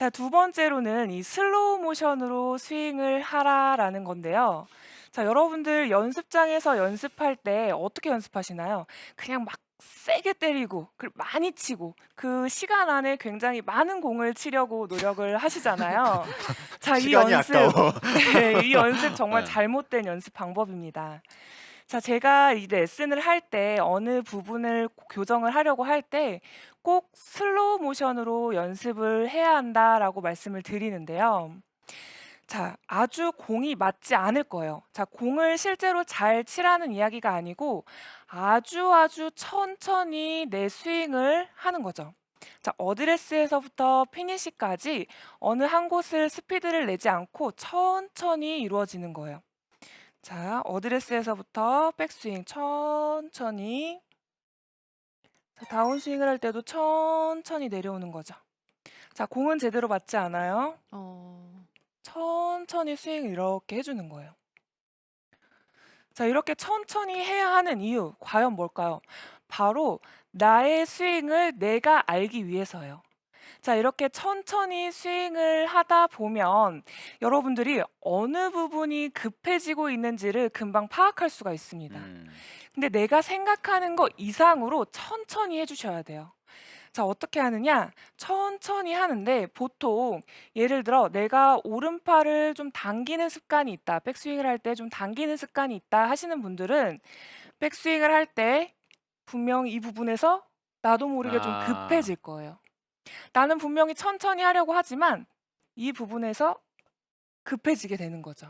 자, 두 번째로는 이 슬로우 모션으로 스윙을 하라라는 건데요. 자, 여러분들 연습장에서 연습할 때 어떻게 연습하시나요? 그냥 막 세게 때리고 많이 치고 그 시간 안에 굉장히 많은 공을 치려고 노력을 하시잖아요. 자, 이 시간이 아까워. 연습 네, 이 연습 정말 예. 잘못된 연습 방법입니다. 자, 제가 이 레슨을 할 때 어느 부분을 교정을 하려고 할 때 꼭 슬로우 모션으로 연습을 해야 한다라고 말씀을 드리는데요. 자, 아주 공이 맞지 않을 거예요. 자, 공을 실제로 잘 치라는 이야기가 아니고 아주 천천히 내 스윙을 하는 거죠. 자, 어드레스에서부터 피니시까지 어느 한 곳을 스피드를 내지 않고 천천히 이루어지는 거예요. 자, 어드레스에서부터 백스윙 천천히. 자, 다운스윙을 할 때도 천천히 내려오는 거죠. 자, 공은 제대로 맞지 않아요. 어. 천천히 스윙을 이렇게 해주는 거예요. 자, 이렇게 천천히 해야 하는 이유, 과연 뭘까요? 바로 나의 스윙을 내가 알기 위해서예요. 자, 이렇게 천천히 스윙을 하다 보면 여러분들이 어느 부분이 급해지고 있는지를 금방 파악할 수가 있습니다. 음. 근데 내가 생각하는 거 이상으로 천천히 해주셔야 돼요. 자, 어떻게 하느냐? 천천히 하는데 보통 예를 들어 내가 오른팔을 좀 당기는 습관이 있다. 백스윙을 할 때 좀 당기는 습관이 있다 하시는 분들은 백스윙을 할 때 분명히 이 부분에서 나도 모르게 좀 아. 급해질 거예요. 나는 분명히 천천히 하려고 하지만 이 부분에서 급해지게 되는 거죠.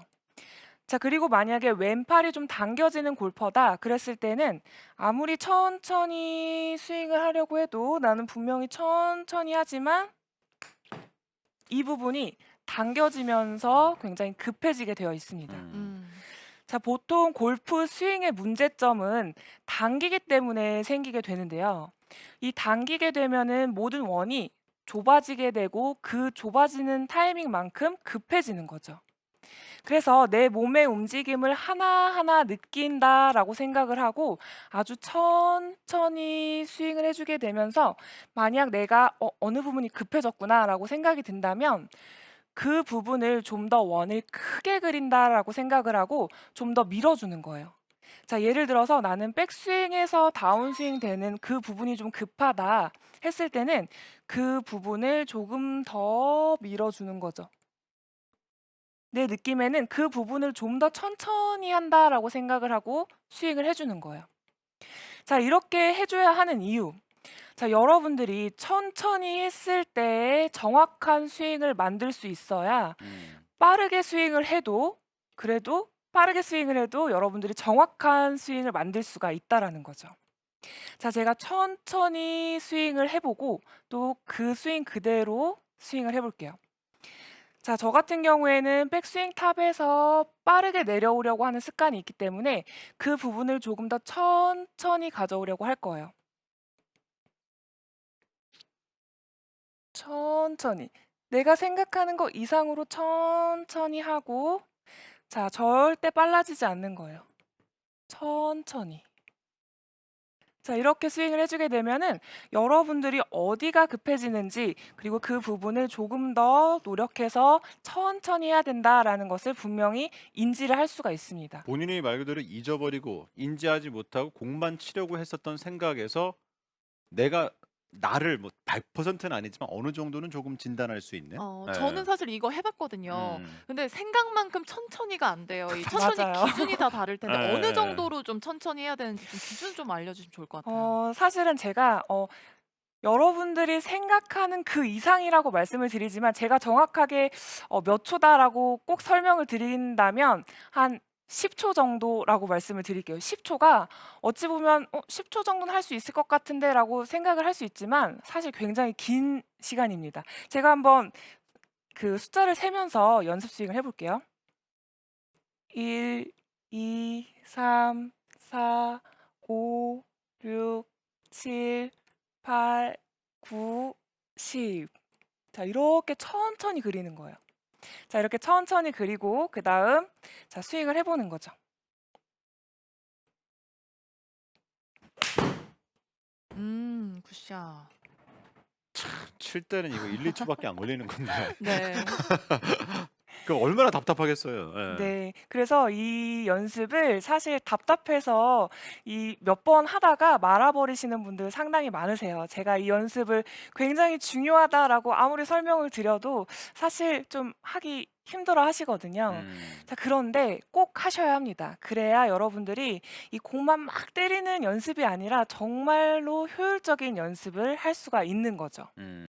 자, 그리고 만약에 왼팔이 좀 당겨지는 골퍼다 그랬을 때는 아무리 천천히 스윙을 하려고 해도 나는 분명히 천천히 하지만 이 부분이 당겨지면서 굉장히 급해지게 되어 있습니다. 음. 음. 자, 보통 골프 스윙의 문제점은 당기기 때문에 생기게 되는데요. 이 당기게 되면은 모든 원이 좁아지게 되고 그 좁아지는 타이밍만큼 급해지는 거죠. 그래서 내 몸의 움직임을 하나하나 느낀다라고 생각을 하고 아주 천천히 스윙을 해주게 되면서 만약 내가 어느 부분이 급해졌구나라고 생각이 든다면 그 부분을 좀 더 원을 크게 그린다라고 생각을 하고 좀 더 밀어주는 거예요. 자, 예를 들어서 나는 백스윙에서 다운스윙 되는 그 부분이 좀 급하다 했을 때는 그 부분을 조금 더 밀어주는 거죠. 내 느낌에는 그 부분을 좀 더 천천히 한다라고 생각을 하고 스윙을 해주는 거예요. 자, 이렇게 해줘야 하는 이유. 자, 여러분들이 천천히 했을 때 정확한 스윙을 만들 수 있어야 음. 빠르게 스윙을 해도 그래도 빠르게 스윙을 해도 여러분들이 정확한 스윙을 만들 수가 있다라는 거죠. 자, 제가 천천히 스윙을 해보고 또 그 스윙 그대로 스윙을 해볼게요. 자, 저 같은 경우에는 백스윙 탑에서 빠르게 내려오려고 하는 습관이 있기 때문에 그 부분을 조금 더 천천히 가져오려고 할 거예요. 천천히. 내가 생각하는 거 이상으로 천천히 하고 자, 절대 빨라지지 않는 거예요. 천천히. 자, 이렇게 스윙을 해주게 되면은 여러분들이 어디가 급해지는지 그리고 그 부분을 조금 더 노력해서 천천히 해야 된다라는 것을 분명히 인지를 할 수가 있습니다. 본인이 말 그대로 잊어버리고 인지하지 못하고 공만 치려고 했었던 생각에서 내가 나를 뭐 100%는 아니지만 어느 정도는 조금 진단할 수 있는. 예. 저는 사실 이거 해 봤거든요. 음. 근데 생각만큼 천천히가 안 돼요. 이 천천히 맞아요. 기준이 다 다를 텐데 어느 예예예. 정도로 좀 천천히 해야 되는지 좀 기준 좀 알려주시면 좋을 것 같아요. 사실은 제가 여러분들이 생각하는 그 이상이라고 말씀을 드리지만 제가 정확하게 몇 초다라고 꼭 설명을 드린다면 한 10초 정도라고 말씀을 드릴게요. 10초가 어찌 보면 10초 정도는 할 수 있을 것 같은데라고 생각을 할 수 있지만 사실 굉장히 긴 시간입니다. 제가 한번 그 숫자를 세면서 연습 스윙을 해볼게요. 1, 2, 3, 4, 5, 6, 7, 8, 9, 10. 자, 이렇게 천천히 그리는 거예요. 자, 이렇게 천천히 그리고 그다음 자, 스윙을 해 보는 거죠. 굿샷. 칠 때는 이거 1-2초밖에 안 걸리는 건데 네. 그럼 얼마나 답답하겠어요. 예. 네. 그래서 이 연습을 사실 답답해서 이 몇 번 하다가 말아 버리시는 분들 상당히 많으세요. 제가 이 연습을 굉장히 중요하다라고 아무리 설명을 드려도 사실 좀 하기 힘들어 하시거든요. 음. 자, 그런데 꼭 하셔야 합니다. 그래야 여러분들이 이 공만 막 때리는 연습이 아니라 정말로 효율적인 연습을 할 수가 있는 거죠. 음.